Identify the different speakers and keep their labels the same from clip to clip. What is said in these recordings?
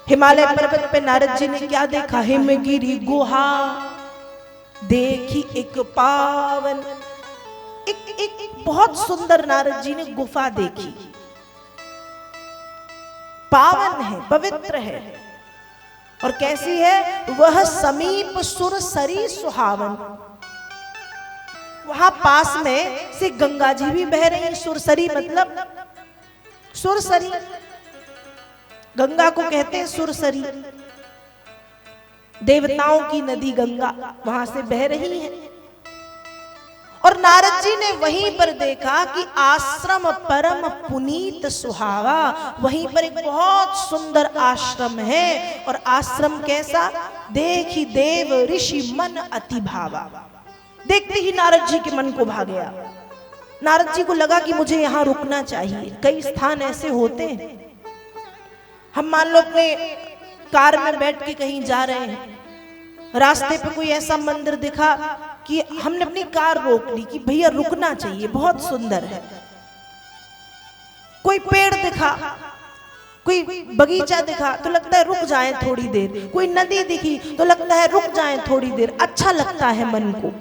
Speaker 1: हिमालय पर्वत पे नारद जी ने क्या देखा? हिमगिरी गुहा देखी एक पावन, एक बहुत सुंदर नारद जी ने गुफा देखी। पावन है, पवित्र है। और कैसी है? वह समीप सुरसरी सुहावन। वहां पास में से गंगा जी भी बह रही। सुरसरी मतलब सुरसरी, गंगा को कहते हैं सुरसरी। देवताओं की नदी गंगा वहां से बह रही है। और नारद जी ने वहीं पर देखा कि आश्रम परम पुनीत सुहावा। वहीं पर एक बहुत सुंदर आश्रम है। और आश्रम कैसा? देखी देव ऋषि मन अति भावा। देखते ही नारद जी के मन को भा गया। नारद जी को लगा कि मुझे यहाँ रुकना चाहिए। कई स्थान ऐसे होते हैं, हम मान लो अपने कार में बैठ के कहीं जा रहे हैं, रास्ते पे कोई ऐसा मंदिर दिखा कि हमने अपनी कार रोक ली कि भैया रुकना चाहिए, बहुत सुंदर है। कोई पेड़ दिखा, कोई बगीचा दिखा तो लगता है रुक जाएं थोड़ी देर। कोई नदी दिखी तो लगता है रुक जाएं थोड़ी देर, अच्छा लगता है मन को।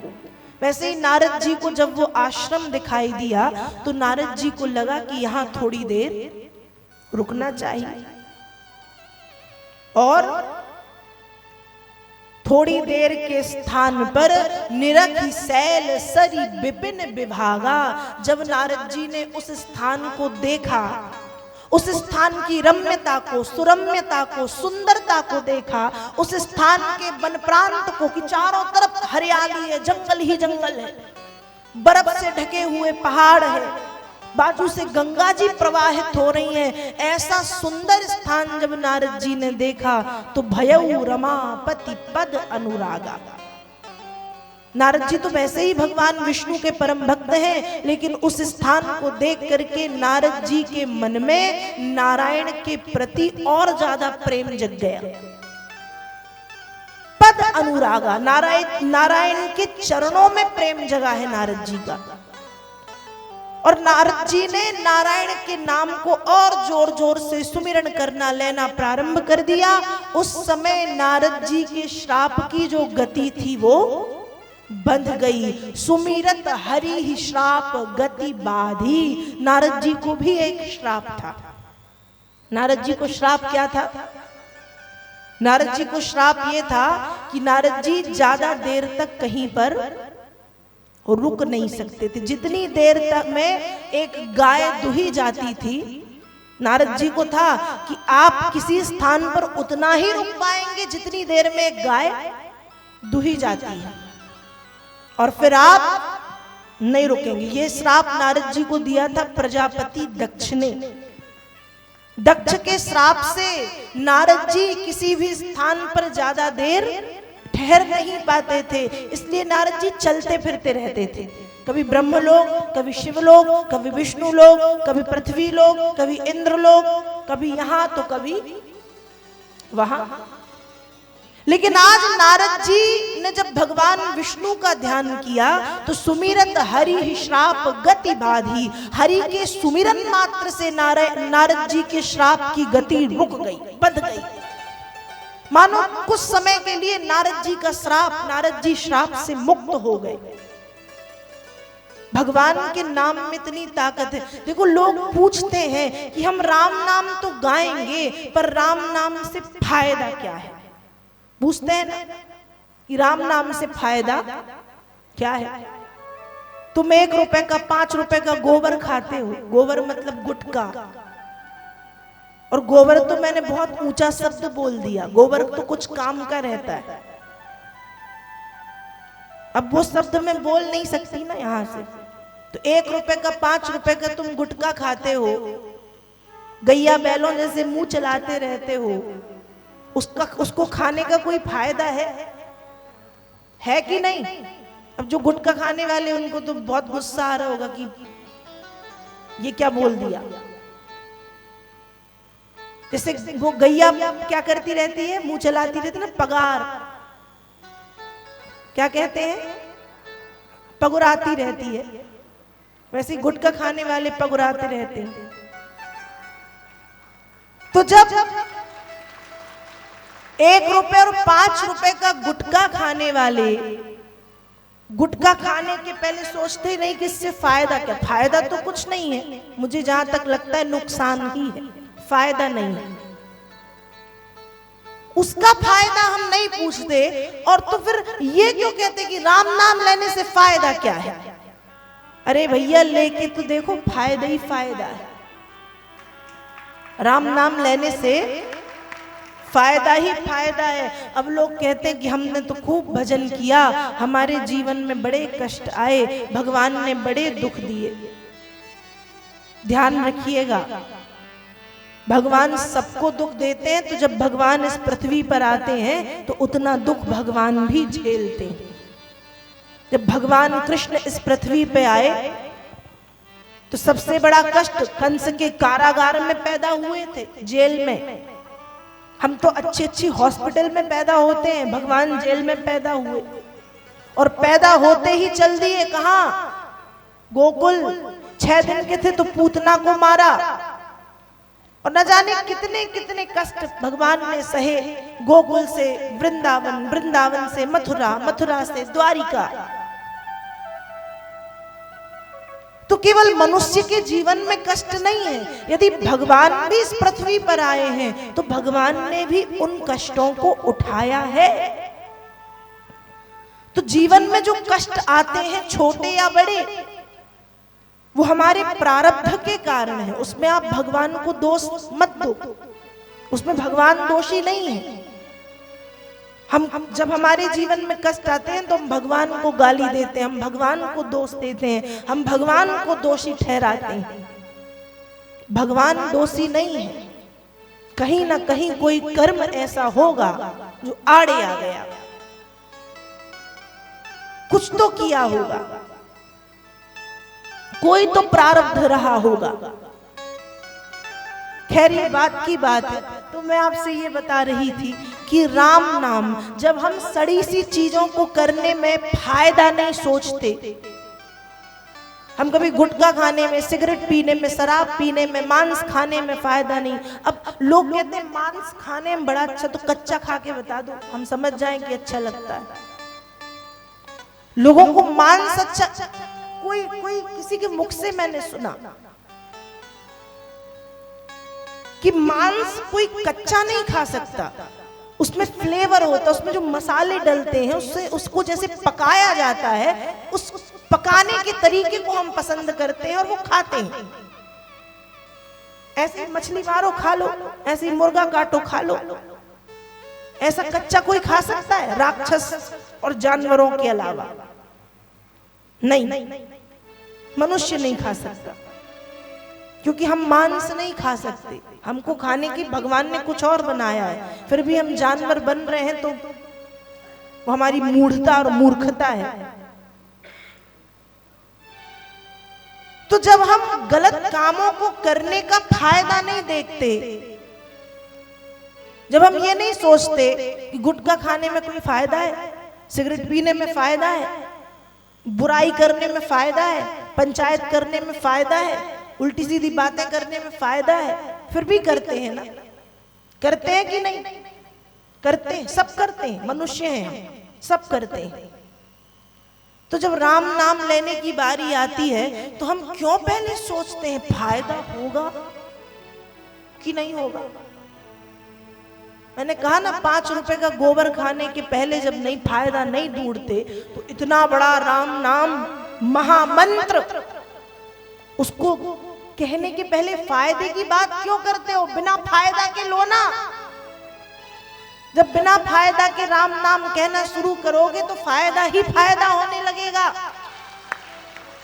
Speaker 1: वैसे ही नारद जी को जब वो आश्रम दिखाई दिया तो नारद जी को लगा कि यहाँ थोड़ी देर रुकना चाहिए। और थोड़ी देर के स्थान पर निरखी सैल सरी विपिन विभागा। जब नारद जी ने उस स्थान को देखा, उस स्थान की रम्यता को, सुरम्यता को, सुंदरता को देखा, उस स्थान के वन प्रांत को कि चारों तरफ हरियाली है, जंगल ही जंगल है, बर्फ से ढके हुए पहाड़ है, बाजू से गंगा जी प्रवाहित हो रही हैं, ऐसा सुंदर स्थान जब नारद जी ने देखा तो भयउ रमापति पद अनुरागा। नारद जी तो वैसे ही भगवान विष्णु के परम भक्त हैं, लेकिन उस स्थान को देख करके नारद जी के मन में नारायण के प्रति और ज्यादा प्रेम जग गया। पद अनुरागा, नारायण के चरणों में प्रेम जगा है नारद जी का। और नारद जी ने नारायण के नाम को और जोर जोर से सुमिरन करना लेना प्रारंभ कर दिया। उस समय नारद जी के श्राप की जो गति थी वो बंध गई। सुमिरत हरि ही श्राप गति बाधी। नारद जी को भी एक श्राप था। नारद जी को श्राप क्या था? नारद जी को श्राप ये था कि नारद जी ज्यादा देर तक कहीं पर रुक नहीं सकते थे। जितनी देर तक में एक गाय दुही जाती थी, नारद जी को था कि आप किसी स्थान पर उतना ही रुक पाएंगे जितनी देर में एक गाय दुही जाती है, और फिर आप नहीं रुकेंगे। ये श्राप नारद जी को दिया था प्रजापति दक्ष ने। दक्ष के श्राप से नारद जी किसी भी स्थान पर ज्यादा देर ठहर नहीं पाते थे, इसलिए नारद जी चलते फिरते रहते थे। कभी ब्रह्मलोक, कभी शिवलोक, कभी विष्णु लोक, कभी पृथ्वी लोक, कभी इंद्र लोक, कभी यहाँ तो कभी वहां। लेकिन आज नारद जी ने जब भगवान विष्णु का ध्यान किया तो सुमिरत हरि श्राप गति बाधी। हरि के सुमिरन मात्र से नारद जी के श्राप की गति रुक गई, बंध गई। मानो कुछ समय के लिए नारद जी का श्राप, नारद जी श्राप से मुक्त हो गए। भगवान के नाम में इतनी ताकत है। देखो, लोग पूछते हैं कि हम राम नाम तो गाएंगे पर राम नाम से फायदा क्या है? पूछते हैं ना कि राम नाम से फायदा क्या है? तुम 1 रुपए का, 5 रुपए का गोबर खाते हो। गोबर मतलब गुटखा। और गोबर तो मैंने बहुत ऊंचा शब्द बोल दिया, गोबर तो कुछ काम का रहता है। अब वो शब्द मैं बोल नहीं सकती ना यहाँ से। तो 1 रुपए का, 5 रुपए का तुम गुटखा खाते हो, गैया बैलों जैसे मुंह चलाते रहते हो, उसको खाने का कोई फायदा है कि नहीं? अब जो गुटखा खाने वाले उनको तो बहुत गुस्सा आ रहा होगा कि ये क्या बोल दिया। जैसे वो गैया क्या करती रहती है, मुंह चलाती रहती है ना, पगार क्या कहते हैं, पगुराती रहती है। वैसे गुटखा खाने वाले पगुराते रहते हैं। तो जब 1 रुपए और 5 रुपए का गुटखा खाने वाले गुटखा खाने के पहले सोचते ही नहीं कि इससे फायदा क्या। फायदा तो कुछ नहीं है, मुझे जहां तक लगता है नुकसान ही है, फायदा नहीं है। उसका फायदा हम नहीं पूछते, और तो फिर ये क्यों कहते कि राम नाम लेने से फायदा क्या है। अरे भैया लेके तो देखो, फायदा ही फायदा है। राम नाम लेने से फायदा ही फायदा है। अब लोग कहते हैं कि हमने तो खूब भजन किया, हमारे जीवन में बड़े कष्ट आए, भगवान ने बड़े दुख दिए। ध्यान रखिएगा, भगवान सबको दुख देते हैं, तो जब भगवान इस पृथ्वी पर आते हैं तो उतना दुख भगवान भी झेलते हैं। जब भगवान कृष्ण इस पृथ्वी पे आए तो सबसे बड़ा कष्ट कंस के कारागार में पैदा हुए थे, जेल में। हम तो अच्छी अच्छी हॉस्पिटल में पैदा होते हैं, भगवान जेल में पैदा हुए, और पैदा होते ही चल दिए कहां, गोकुल। 6 दिन के थे तो पूतना को मारा, और न जाने कितने कितने कष्ट भगवान ने सहे। गोकुल से वृंदावन, वृंदावन से मथुरा, मथुरा से द्वारिका। तो केवल मनुष्य के जीवन में कष्ट नहीं है, यदि भगवान भी इस पृथ्वी पर आए हैं तो भगवान ने भी उन कष्टों को उठाया है। तो जीवन में जो कष्ट आते हैं, छोटे या बड़े, वो हमारे प्रारब्ध के कारण है। उसमें आप भगवान को दोष मत दो, उसमें भगवान दोषी नहीं है। हम जब हमारे जीवन में कष्ट आते हैं तो हम भगवान को गाली देते हैं, हम भगवान को दोष देते हैं, हम भगवान को दोषी ठहराते हैं। भगवान दोषी नहीं है, कहीं ना कहीं कोई कर्म ऐसा होगा जो आड़े आ गया, कुछ तो किया होगा, कोई तो प्रारब्ध रहा होगा। खैर ये बात की बात है। तो मैं आपसे ये बता रही थी कि राम नाम, जब हम सड़ी सी चीजों को करने में फायदा नहीं सोचते, हम कभी गुटखा खाने में, सिगरेट पीने में, शराब पीने में, मांस खाने में फायदा नहीं। अब लोग कहते हैं मांस खाने में बड़ा अच्छा, तो कच्चा खा के बता दो, हम समझ जाएं कि अच्छा लगता है। लोगों को मांस अच्छा, कोई किसी के मुख से मैंने सुना कि मांस कोई कच्चा नहीं खा सकता, उसमें फ्लेवर होता है, उसमें जो मसाले डलते हैं उससे उसको जैसे पकाया जाता है, उस पकाने के तरीके को हम पसंद करते हैं और वो खाते हैं। ऐसे मछली मारो खा लो, ऐसे मुर्गा काटो खा लो, ऐसा कच्चा कोई खा सकता है राक्षस और जानवरों के अलावा? नहीं, मनुष्य नहीं खा सकता, क्योंकि हम मांस नहीं खा सकते। हमको खाने की भगवान ने कुछ और बनाया है, फिर भी हम जानवर बन रहे हैं, तो वो हमारी मूढ़ता और मूर्खता है। तो जब हम गलत कामों को करने का फायदा नहीं देखते, जब हम ये नहीं सोचते कि गुटखा खाने में कोई फायदा है, सिगरेट पीने में फायदा है, बुराई करने में फायदा है, पंचायत करने में फायदा है, उल्टी सीधी बातें करने में फायदा है, फिर भी करते हैं ना? करते हैं कि नहीं? करते हैं, सब करते हैं, मनुष्य हैं, सब करते हैं। तो जब राम नाम लेने की बारी आती है तो हम क्यों पहले सोचते हैं फायदा होगा कि नहीं होगा? मैंने कहा ना, 5 रुपए का गोबर खाने के पहले जब नहीं फायदा नहीं ढूंढते, तो इतना बड़ा राम नाम महामंत्र, उसको कहने के पहले फायदे की बात क्यों करते हो? बिना फायदा के लो ना। जब बिना फायदा के राम नाम कहना शुरू करोगे तो फायदा ही फायदा होने लगेगा।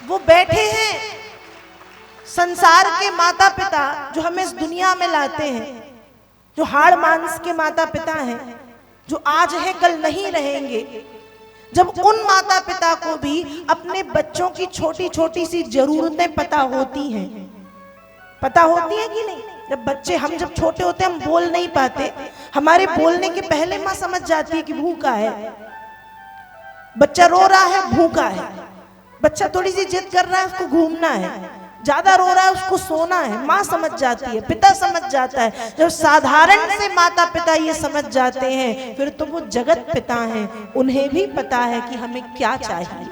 Speaker 1: वो बैठे हैं संसार के माता पिता जो हमें इस दुनिया में लाते हैं, जो हाड़ मांस के माता पिता हैं, जो आज है कल नहीं रहेंगे। जब उन माता पिता को भी अपने बच्चों की छोटी छोटी सी जरूरतें पता होती हैं, पता होती है कि नहीं? जब बच्चे, हम जब छोटे होते हैं हम बोल नहीं पाते, हमारे बोलने के पहले माँ समझ जाती है कि भूखा है, बच्चा रो रहा है भूखा है, बच्चा थोड़ी सी जिद कर रहा है उसको घूमना है, ज्यादा रो रहा है उसको सोना है, माँ समझ जाती है, पिता समझ जाता है। जब साधारण से माता पिता ये समझ जाते हैं, फिर तो वो जगत पिता हैं, उन्हें भी पता है कि हमें क्या चाहिए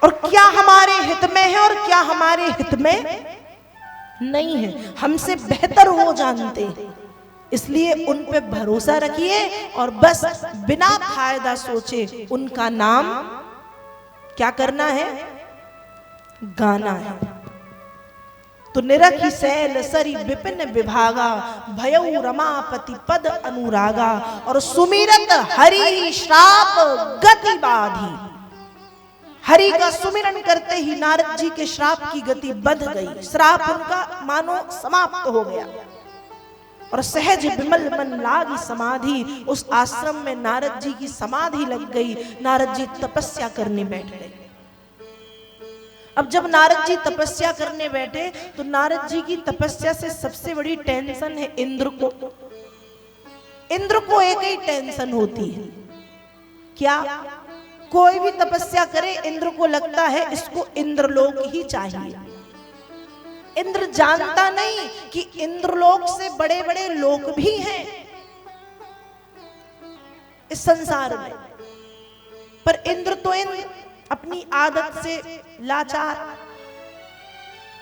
Speaker 1: और क्या हमारे हित में है और क्या हमारे हित में नहीं है, हमसे बेहतर वो जानते हैं। इसलिए उन पे भरोसा रखिए और बस बिना फायदा सोचे उनका नाम क्या करना है, गाना है। तो निरखि शैल सरी विपिन विभागा, भयउ रमापति पद अनुरागा, और सुमिरत हरि श्राप गति बाधी। हरि का सुमिरन करते ही नारद जी के श्राप की गति बंध गई, श्राप उनका मानो समाप्त हो गया और सहज विमल मन लागी समाधि। उस आश्रम में नारद जी की समाधि लग गई, नारद जी तपस्या करने बैठ गए। अब जब नारद जी तपस्या करने बैठे तो नारद जी की तपस्या से सबसे बड़ी टेंशन है इंद्र को। इंद्र को एक ही टेंशन होती है, क्या? कोई भी तपस्या करे इंद्र को लगता है इसको इंद्रलोक ही चाहिए। इंद्र जानता नहीं कि इंद्रलोक से बड़े बड़े लोक भी हैं इस संसार में, पर इंद्र तो इंद्र अपनी आदत से लाचार,